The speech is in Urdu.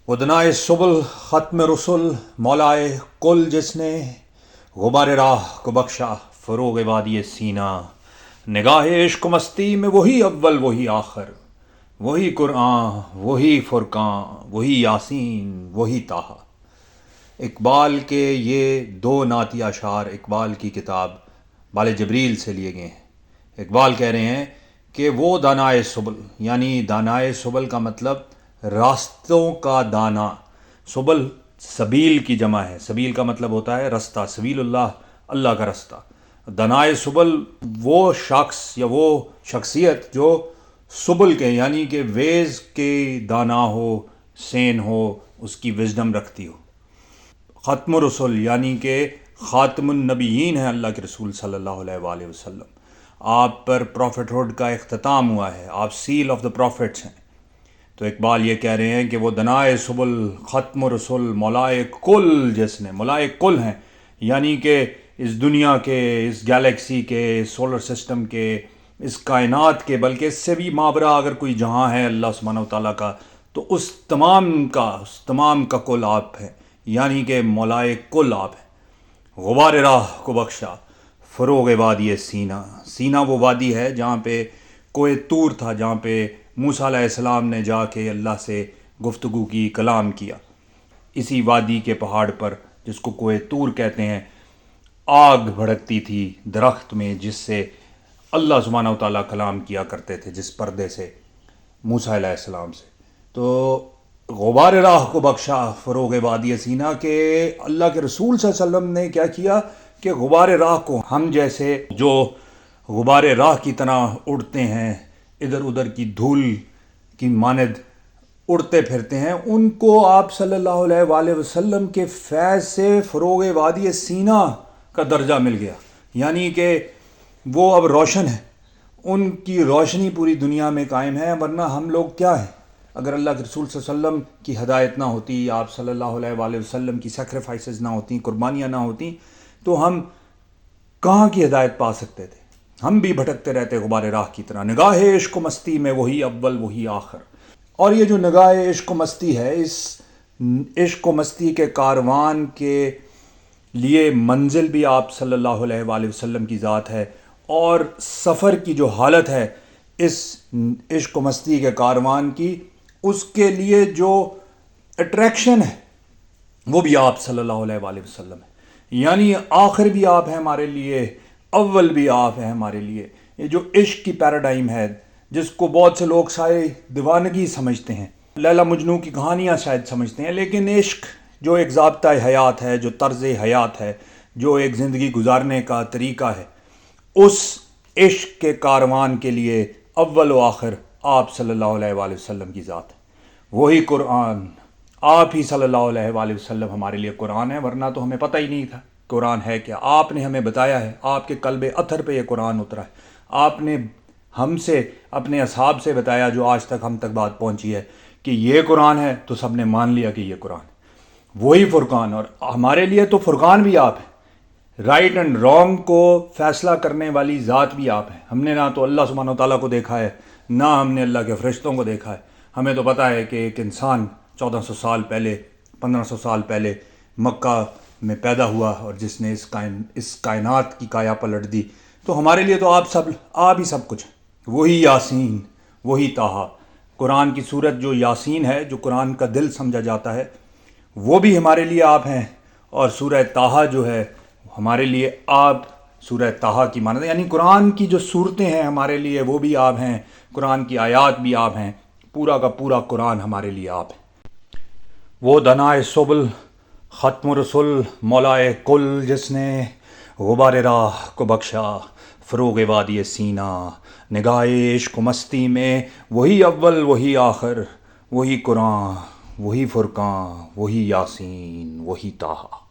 ودنائے سبل ختم رسل مولائے کل جس نے غبار راہ کو بخشا فروغ وادی سینہ نگاہ عشق و مستی میں وہی اول وہی آخر وہی قرآن وہی فرقان وہی یاسین وہی طٰہٰ۔ اقبال کے یہ دو نعتیہ اشعار اقبال کی کتاب بال جبریل سے لیے گئے ہیں۔ اقبال کہہ رہے ہیں کہ وہ دانائے سبل، یعنی دانائے سبل کا مطلب راستوں کا دانا۔ سبل سبیل کی جمع ہے، سبیل کا مطلب ہوتا ہے رستہ، سبیل اللہ، اللہ کا رستہ۔ دانائے سبل وہ شخص یا وہ شخصیت جو سبل کے یعنی کہ ویز کے دانا ہو، سین ہو، اس کی وزڈم رکھتی ہو۔ ختم رسول یعنی کہ خاتم النبیین ہیں اللہ کے رسول صلی اللہ علیہ وآلہ وسلم۔ آپ پر پروفٹ ہوڈ کا اختتام ہوا ہے، آپ سیل آف دا پروفٹس ہیں۔ تو اقبال یہ کہہ رہے ہیں کہ وہ دنائے سبل ختم رسول مولائے کل جس نے، مولائے کل ہیں یعنی کہ اس دنیا کے، اس گیلیکسی کے، اس سولر سسٹم کے، اس کائنات کے، بلکہ اس سے بھی مابرا اگر کوئی جہاں ہے اللہ سبحانہ و تعالیٰ کا، تو اس تمام کا کل آپ ہے، یعنی کہ مولائے کل آپ ہیں۔ غبار راہ کو بخشا فروغ وادی سینہ۔ سینہ وہ وادی ہے جہاں پہ کوہ طور تھا، جہاں پہ موسیٰ علیہ السلام نے جا کے اللہ سے گفتگو کی، کلام کیا۔ اسی وادی کے پہاڑ پر جس کو کوہ طور کہتے ہیں، آگ بھڑکتی تھی درخت میں، جس سے اللہ سبحانہ و تعالیٰ کلام کیا کرتے تھے، جس پردے سے موسیٰ علیہ السلام سے۔ تو غبار راہ کو بخشا فروغ وادی سینہ کہ اللہ کے رسول صلی اللہ علیہ وسلم نے کیا کیا کہ غبار راہ کو، ہم جیسے جو غبار راہ کی طرح اڑتے ہیں، ادھر ادھر کی دھول کی مانند اڑتے پھرتے ہیں، ان کو آپ صلی اللہ علیہ وآلہ وسلم کے فیض سے فروغ وادی سینہ کا درجہ مل گیا، یعنی کہ وہ اب روشن ہے، ان کی روشنی پوری دنیا میں قائم ہے۔ ورنہ ہم لوگ کیا ہیں؟ اگر اللہ کے رسول صلی اللہ علیہ وسلم کی ہدایت نہ ہوتی، آپ صلی اللہ علیہ وآلہ وسلم کی سیکریفائسز نہ ہوتی، قربانیاں نہ ہوتی، تو ہم کہاں کی ہدایت پا سکتے تھے؟ ہم بھی بھٹکتے رہتے غبار راہ کی طرح۔ نگاہ عشق و مستی میں وہی اول وہی آخر۔ اور یہ جو نگاہ عشق و مستی ہے، اس عشق و مستی کے کاروان کے لیے منزل بھی آپ صلی اللہ علیہ وآلہ وسلم کی ذات ہے، اور سفر کی جو حالت ہے اس عشق و مستی کے کاروان کی، اس کے لیے جو اٹریکشن ہے وہ بھی آپ صلی اللہ علیہ وآلہ وسلم ہے، یعنی آخر بھی آپ ہیں ہمارے لیے، اول بھی آپ ہیں ہمارے لیے۔ یہ جو عشق کی پیراڈائم ہے، جس کو بہت سے لوگ شاید دیوانگی سمجھتے ہیں، لیلا مجنوں کی کہانیاں شاید سمجھتے ہیں، لیکن عشق جو ایک ضابطہ حیات ہے، جو طرز حیات ہے، جو ایک زندگی گزارنے کا طریقہ ہے، اس عشق کے کاروان کے لیے اول و آخر آپ صلی اللہ علیہ وآلہ وسلم کی ذات ہے۔ وہی قرآن، آپ ہی صلی اللہ علیہ وآلہ وسلم ہمارے لیے قرآن ہے، ورنہ تو ہمیں پتہ ہی نہیں تھا قرآن ہے کیا۔ آپ نے ہمیں بتایا ہے، آپ کے قلب اطہر پہ یہ قرآن اترا ہے، آپ نے ہم سے، اپنے اصحاب سے بتایا، جو آج تک ہم تک بات پہنچی ہے کہ یہ قرآن ہے، تو سب نے مان لیا کہ یہ قرآن ہے۔ وہی فرقان، اور ہمارے لیے تو فرقان بھی آپ ہیں، رائٹ اینڈ رانگ کو فیصلہ کرنے والی ذات بھی آپ ہیں۔ ہم نے نہ تو اللہ سبحانہ و تعالیٰ کو دیکھا ہے، نہ ہم نے اللہ کے فرشتوں کو دیکھا ہے۔ ہمیں تو پتہ ہے کہ ایک انسان 1400 سال پہلے، 1500 سال پہلے مکہ میں پیدا ہوا، اور جس نے اس کائنات کی کایا پلٹ دی۔ تو ہمارے لیے تو آپ ہی سب کچھ ہیں۔ وہی یاسین وہی طٰہٰ۔ قرآن کی سورت جو یاسین ہے، جو قرآن کا دل سمجھا جاتا ہے، وہ بھی ہمارے لیے آپ ہیں، اور سورہ طٰہٰ جو ہے ہمارے لیے آپ، سورہ طٰہٰ کی مانند، یعنی قرآن کی جو صورتیں ہیں ہمارے لیے وہ بھی آپ ہیں، قرآن کی آیات بھی آپ ہیں، پورا کا پورا قرآن ہمارے لیے آپ ہے۔ وہ دنائے سبل ختم رسول مولائے کل جس نے غبار راہ کو بخشا فروغ وادی سینہ نگاہ عشق و مستی میں وہی اول وہی آخر وہی قرآن وہی فرقان وہی یاسین وہی طٰہٰ۔